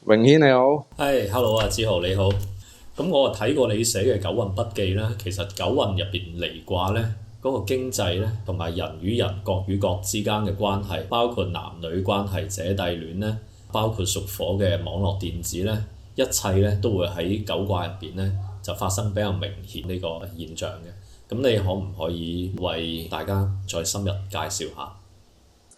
榮軒你好。係，hello 啊，志豪你好。咁我睇過你寫嘅九運筆記啦，其實九運入邊離卦咧，嗰個經濟咧，同埋人與人、國與國之間嘅關係，包括男女關係、姐弟戀咧，包括屬火嘅網絡電子咧，一切咧都會喺九卦入邊咧就發生比較明顯呢個現象嘅。咁你可唔可以為大家再深入介紹下？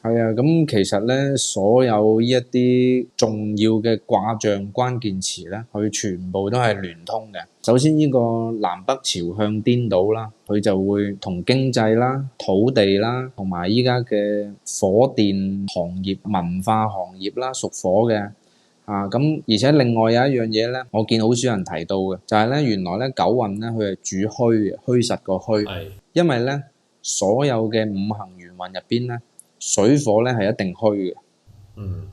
係啊，咁其實咧，所有呢一啲重要嘅卦象關鍵詞咧，佢全部都係聯通嘅。首先呢個南北朝向顛倒啦，佢就會同經濟啦、土地啦，同埋依家嘅火電行業、文化行業啦，屬火嘅。咁而且另外有一樣嘢咧，我見好少人提到嘅，就係咧原來咧九運咧佢係主虛嘅，虛實個虛。係。因為咧所有嘅五行元運入邊咧，水火咧係一定虛嘅，嗯。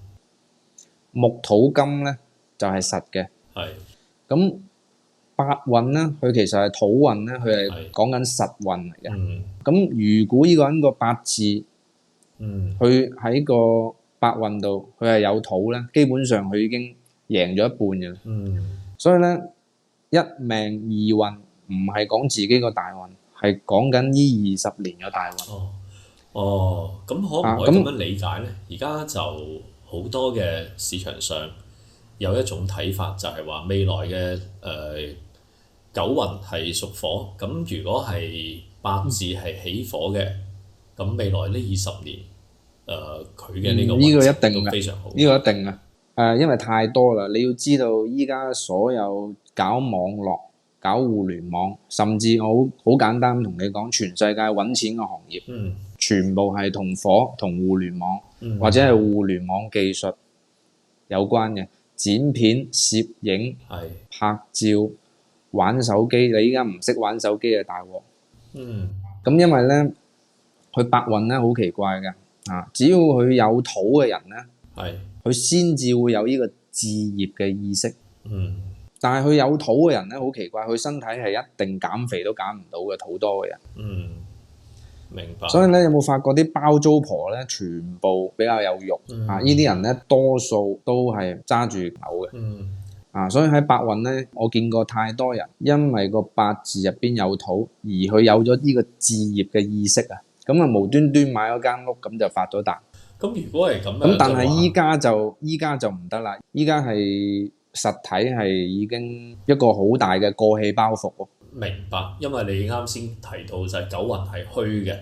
木土金咧就係實嘅。係。咁八運咧，佢其實係土運咧，佢係係。講緊實運嚟嘅。嗯。咁如果呢個人個八字，嗯。佢喺個八運度，佢係有土咧，基本上佢已經贏咗一半嘅啦。嗯。所以咧，一命二運唔係講自己個大運，係講緊呢20年嘅大運。哦。哦，咁可唔可以咁樣理解呢？而家就好多嘅市場上有一種睇法，就係話未來嘅九運係屬火，咁如果係八字係起火嘅，咁未來呢20年，佢嘅呢個呢個一運程定嘅，都非常好。呢個一定嘅。因為太多啦，你要知道依家所有搞網絡、搞互聯網，甚至我好簡單同你講，全世界揾錢嘅行業，嗯。全部係同火、同互聯網、嗯。或者係互聯網技術有關嘅，剪片、攝影、係。拍照、玩手機。你依家唔識玩手機嘅大鑊。嗯。咁因為咧，佢八運咧好奇怪嘅，只要佢有土嘅人咧，係。佢先至會有呢個置業嘅意識。嗯。但係佢有土嘅人咧，好奇怪，佢身體係一定減肥都減唔到嘅，土多嘅人。嗯。明白。所以咧，有冇發覺啲包租婆咧，全部比較有肉？呢啲人咧，多數都係揸住牛嘅。所以喺八運咧，我見過太多人，因為個八字入邊有土，而佢有咗呢個置業嘅意識啊，咁啊無端端買咗間屋，咁就發咗達。咁如果係咁樣，咁但係依家就唔得啦，依家係實體係已經一個好大嘅過氣包袱喎。明白，因為你啱先提到就係九運係虛嘅，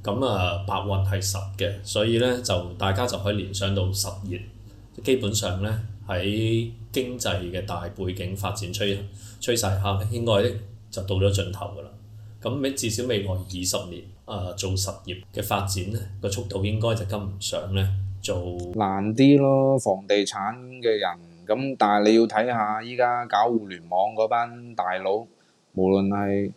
咁八運係實嘅，所以咧就大家就可以聯想到實業。基本上咧喺經濟嘅大背景發展趨勢下咧，應該就到咗盡頭㗎啦。咁至少未來20年做實業嘅發展咧，個速度應該就跟唔上咧，做難啲咯。房地產嘅人咁，但係你要睇下依家搞互聯網嗰班大佬，無論係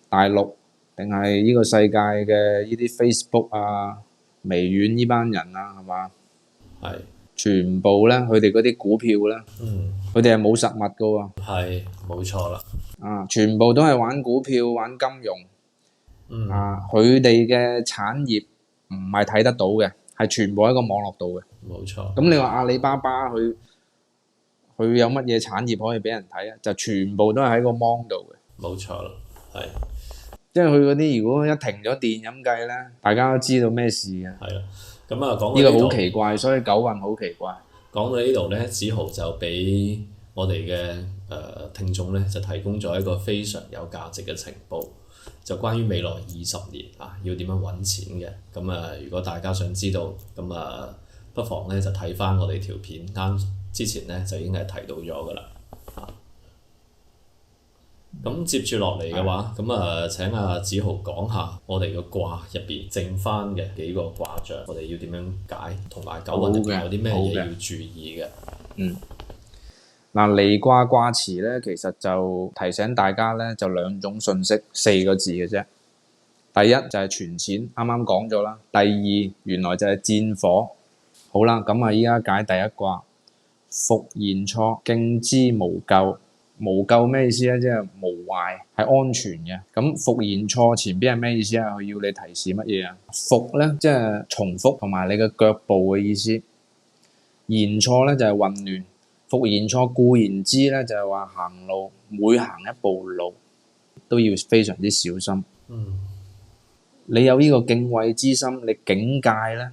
大陸定係呢個世界嘅呢啲 Facebook 啊、微軟呢班人啊，係嘛？係。全部咧，佢哋嗰啲股票咧，佢哋係冇實物㗎喎。係，冇錯啦。全部都係玩股票、玩金融。佢哋嘅產業唔係睇得到嘅，係全部喺個網絡度嘅。冇錯。咁你話阿里巴巴佢有乜嘢產業可以俾人睇啊？就全部都係喺個芒度嘅。冇錯啦，係。即係佢嗰啲，如果一停咗電咁計咧，大家都知道咩事嘅。係啦，咁講到呢個好奇怪，所以九運好奇怪。講到呢度咧，子豪就俾我哋嘅聽眾咧，就提供咗一個非常有價值嘅情報，就關於未來20年要點樣揾錢嘅。咁如果大家想知道，咁不妨咧就睇翻我哋條片，啱之前咧就已經係提到咗噶啦。咁接住落嚟嘅話，咁請阿子豪講下我哋個卦入邊剩翻嘅幾個卦象，我哋要點樣解，同埋九運入邊有啲咩嘢要注意嘅。離卦卦辭咧，其實就提醒大家咧，就兩種信息，4個字嘅啫。第一就係存錢，啱啱講咗啦。第二原來就係戰火。好啦，咁依家解第一卦，復言錯，敬之無咎。無咎咩意思咧？即係無壞，係安全嘅。咁復言錯前邊係咩意思啊？佢要你提示乜嘢啊？復咧即係重複同埋你嘅腳步嘅意思。言錯咧就係混亂。復言錯固然之咧，就係話行路每行一步路都要非常之小心。嗯你有呢個敬畏之心，你警戒咧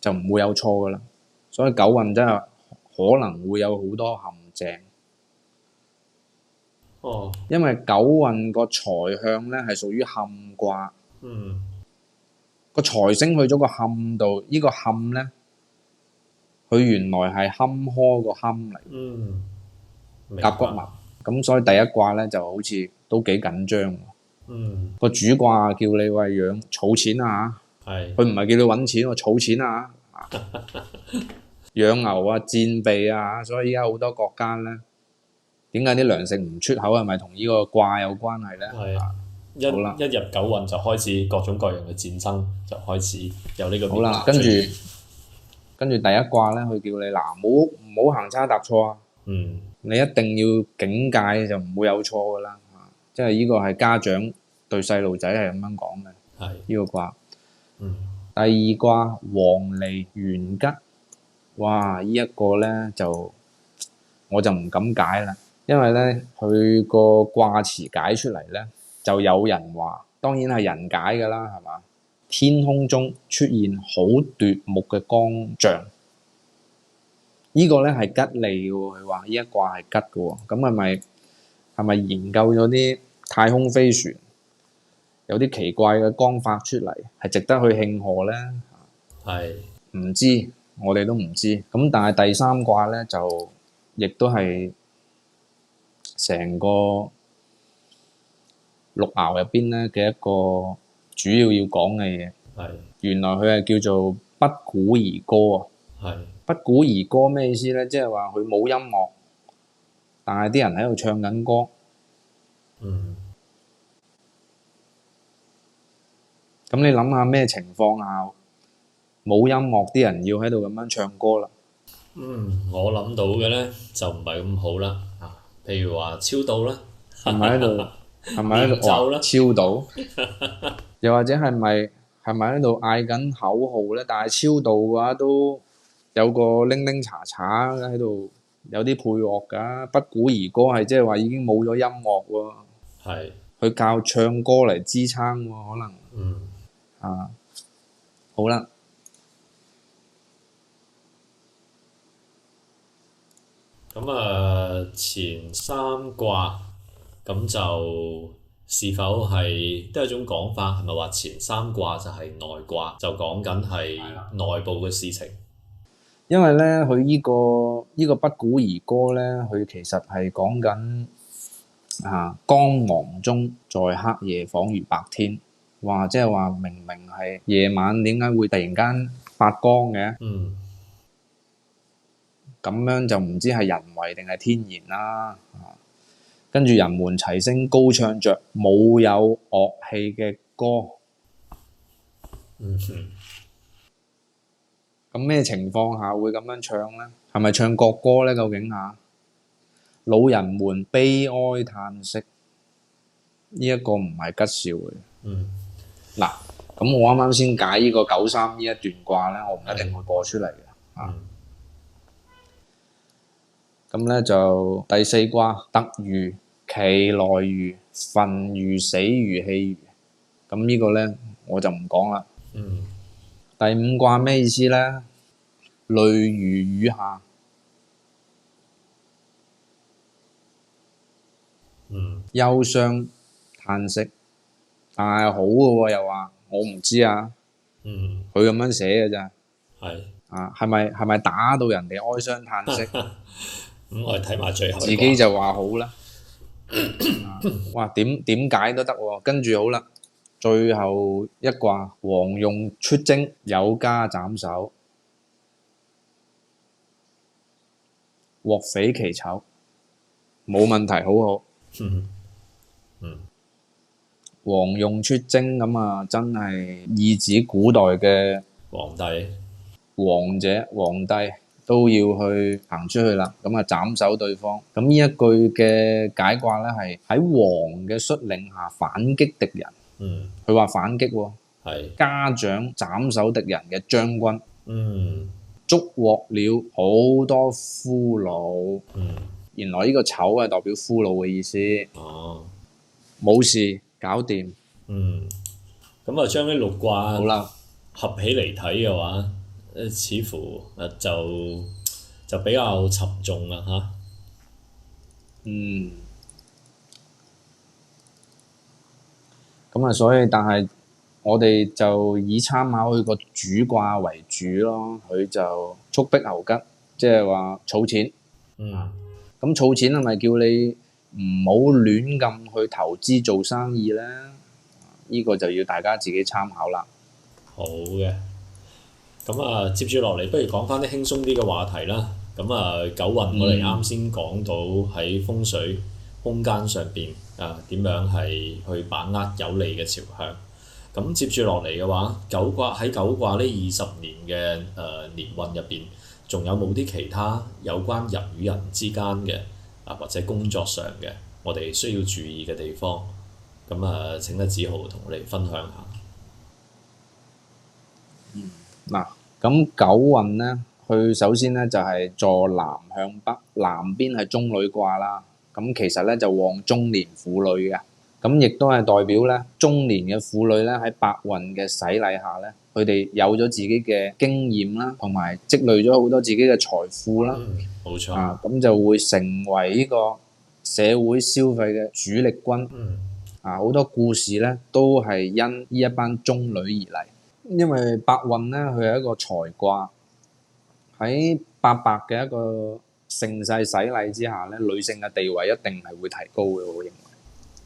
就唔會有錯噶啦。所以九運真係可能會有好多陷阱，哦因為九運個財向咧係屬於坎卦，嗯個財星去咗個坎度，呢個坎咧佢原來係坎坷個坎嚟，嗯，明白甲骨文。咁所以第一卦咧就好似都幾緊張喎。嗯個主卦叫你喂養儲錢啊，係佢唔係叫你揾錢喎，儲錢啊，養牛啊、戰備啊，所以依家好多國家咧，點解啲糧食唔出口係咪同呢個卦有關係咧？係好啦一入九運就開始各種各樣嘅戰爭，就開始有呢個好啦，跟住第一卦咧，佢叫你嗱，唔好行差踏錯啊！嗯你一定要警戒，就唔會有錯噶啦。即係呢個係家長對細路仔係咁樣講嘅。係呢個卦，嗯第二卦黃鸝元吉，哇！呢一個咧就我就唔敢解啦，因為咧佢個卦辭解出嚟咧，就有人話，當然係人解噶啦，係嘛？天空中出現好奪目嘅光象，呢個咧係吉利嘅喎。佢話呢一卦係吉嘅喎，咁係咪研究咗啲太空飛船有啲奇怪嘅光發出嚟，係值得去慶賀咧？係唔知，我哋都唔知。咁但係第三卦咧就亦都係成個六爻入邊咧嘅一個主要講嘅嘢。係原來佢係叫做不鼓而歌啊！係不鼓而歌咩意思咧？即係話佢冇音樂，但係啲人喺度唱緊歌。嗯咁你諗下咩情況下冇音樂，啲人要喺度咁樣唱歌啦？我諗到嘅咧就唔係咁好啦啊，譬如話超度啦，係咪喺度？係咪喺度演奏啦超度？又或者係咪喺度嗌緊口號咧？但係超度嘅話都有個拎拎查查喺度，有啲配樂㗎。不鼓而歌係即係話已經冇咗音樂喎，係佢靠唱歌嚟支撐喎，可能啊。好啦，咁前三卦咁就是否係都係一種講法，係咪話前三卦就係內卦，就講緊係內部嘅事情？因為咧佢呢個不鼓而歌咧，佢其實係講緊光芒中在黑夜，仿如白天。哇！即係話明明係夜晚，點解會突然間發光嘅？咁樣就唔知係人為定係天然啦。跟住人們齊聲高唱着冇有樂器嘅歌。咁咩情況下會咁樣唱呢？係咪唱國歌呢？究竟老人們悲哀嘆息，呢一個唔係吉兆嘅。嗱，咁我啱啱先解呢個93呢一段卦咧，我唔一定會播出嚟嘅。咁咧就第四卦突如其來如焚如死如棄如，咁呢個咧我就唔講啦。第五卦咩意思咧？淚如雨下。憂傷嘆息，但係好嘅喎，又話我唔知啊。佢咁樣寫嘅咋。係咪打到人哋哀傷嘆息？咁我哋睇埋最後。自己就話好啦。哇，點解都得喎。跟住好啦，最後一卦黃用出征，有家斬首，獲匪其醜，冇問題，好好。黃用出征咁啊，真係意指古代嘅皇帝皇帝都要去行出去啦，咁啊斬首對方。咁呢一句嘅解卦咧，係喺王嘅率領下反擊敵人。佢話反擊喎，家長斬首敵人嘅將軍。捉獲了好多俘虜。原來呢個丑係代表俘虜嘅意思。哦，冇事，搞掂。咁啊，將呢六卦好啦，合起嚟睇嘅話，似乎就比較沉重啦嚇。咁啊，所以但係我哋就以參考佢個主卦為主咯。佢就速逼牛吉，即係話儲錢。咁儲錢係咪叫你唔好亂咁去投資做生意咧？呢個就要大家自己參考啦。好嘅，咁啊，接住落嚟，不如講翻啲輕鬆啲嘅話題啦。咁啊，九運我哋啱先講到喺風水空間上邊點樣係去把握有利嘅朝向。咁接住落嚟嘅話，九卦呢20年嘅年運入邊，仲有冇啲其他有關人與人之間嘅或者工作上嘅，我哋需要注意嘅地方？咁啊，請阿梓豪同我哋分享下。嗱，咁九運咧，佢首先咧就係坐南向北，南邊係中女卦啦。咁其實咧就旺中年婦女嘅，咁亦都係代表咧中年嘅婦女咧喺白運嘅洗禮下咧，佢哋有咗自己嘅經驗啦，同埋積累咗好多自己嘅財富啦。冇錯。咁就會成為呢個社會消費嘅主力軍。好多故事咧都係因呢一班中女而嚟。因為白運咧，佢係一個財卦，喺八白嘅一個盛世洗禮之下咧，女性嘅地位一定係會提高嘅，我認為。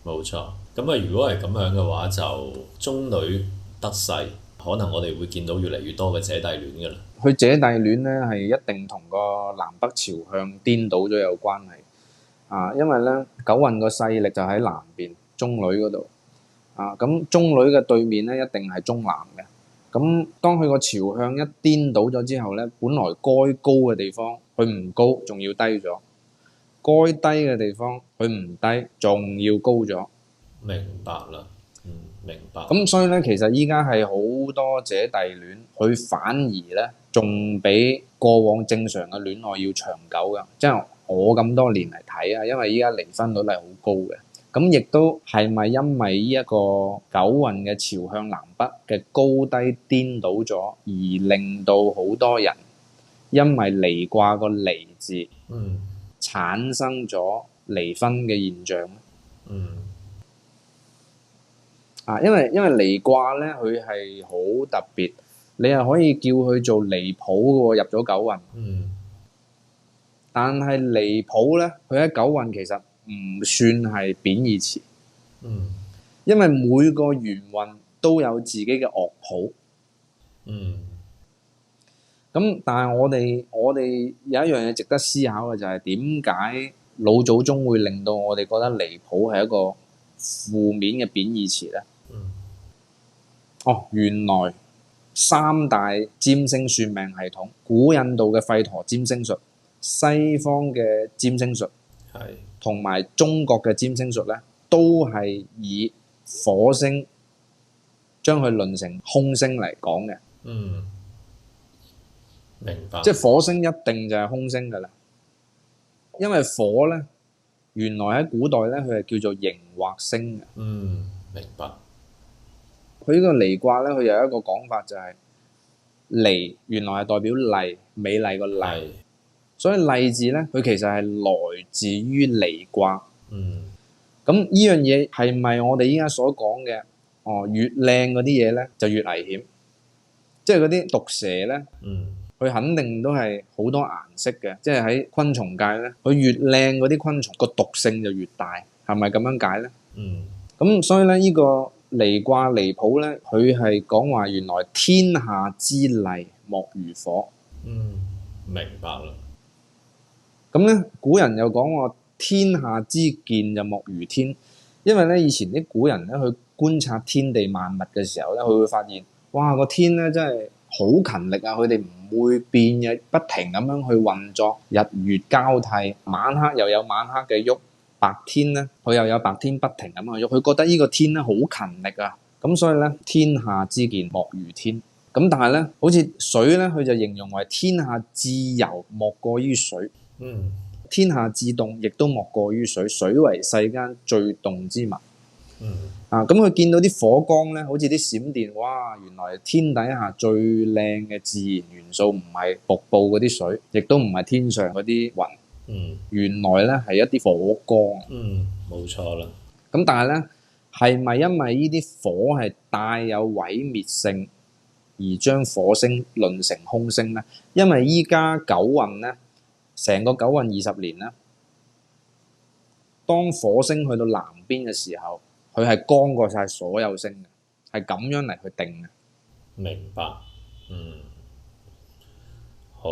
冇錯，咁啊，如果係咁樣嘅話，就中女得勢，可能我哋會見到越嚟越多嘅姐弟戀㗎啦。佢姐弟戀咧係一定同個南北朝向顛倒咗有關係。因為咧九運個勢力就喺南邊中女嗰度。咁中女嘅對面咧一定係中南嘅。咁當佢個朝向一顛倒咗之後咧，本來該高嘅地方佢唔高，仲要低咗；該低嘅地方佢唔低，仲要高咗。明白啦，明白。咁所以咧，其實依家係好多姐弟戀，佢反而咧仲比過往正常嘅戀愛要長久㗎。即係我咁多年嚟睇因為依家離婚率係好高嘅。咁亦都係咪因為呢一個九運嘅朝向南北嘅高低顛倒咗，而令到好多人因為離卦個離字，產生咗離婚嘅現象咧？因為離卦咧，佢係好特別，你係可以叫佢做離譜嘅喎，入咗九運。但係離譜咧，佢喺九運其實唔算係貶義詞。因為每個元運都有自己嘅樂譜。咁但係我哋有一樣嘢值得思考嘅就係點解老祖宗會令到我哋覺得離譜係一個負面嘅貶義詞咧？原來三大占星算命系統，古印度嘅吠陀占星術、西方嘅占星術，同埋中國嘅占星術咧，都係以火星將佢論成空星嚟講嘅。明白。即係火星一定就係空星㗎啦，因為火咧原來喺古代咧佢係叫做熒惑星嘅。明白。佢呢個離卦咧，佢有一個講法就係離原來係代表麗，美麗個麗，所以麗字咧佢其實係來自於離卦。咁呢樣嘢係咪我哋依家所講嘅？越靚嗰啲嘢咧就越危險，即係嗰啲毒蛇咧，佢肯定都係好多顏色嘅，即係喺昆蟲界咧，佢越靚嗰啲昆蟲個毒性就越大，係咪咁樣解咧？咁所以咧呢個離卦離譜咧，佢係講話原來天下之麗莫如火。明白啦。咁咧古人又講話天下之健就莫如天，因為咧以前啲古人咧去觀察天地萬物嘅時候咧，佢會發現哇個天咧真係好勤力啊！佢哋唔會變嘅，不停咁樣去運作，日月交替，晚黑又有晚黑嘅喐，白天咧佢又有白天不停咁去喐，佢覺得呢個天咧好勤力啊！咁所以咧天下之健莫如天。咁但係咧，好似水咧，佢就形容為天下至柔莫過於水，嗯天下至動亦都莫過於水，水為世間最動之物。嗯咁佢見到啲火光咧，好似啲閃電，哇！原來天底下最靚嘅自然元素唔係瀑布嗰啲水，亦都唔係天上嗰啲雲，嗯原來咧係一啲火光。冇錯啦。咁但係咧，係咪因為呢啲火係帶有毀滅性而將火星論成空星咧？因為依家九運咧，成個九運20年咧，當火星去到南邊嘅時候，佢係光過晒所有星嘅，係咁樣嚟去定嘅。明白。好。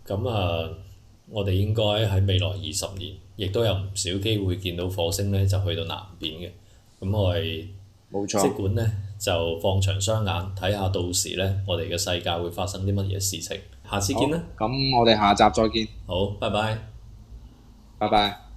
咁啊，我哋應該喺未來20年，亦都有唔少機會見到火星咧就去到南邊嘅。咁我哋冇錯，即管咧就放長雙眼睇下，到時咧我哋嘅世界會發生啲乜嘢事情。下次見啦。咁我哋下集再見，好，拜拜。拜拜。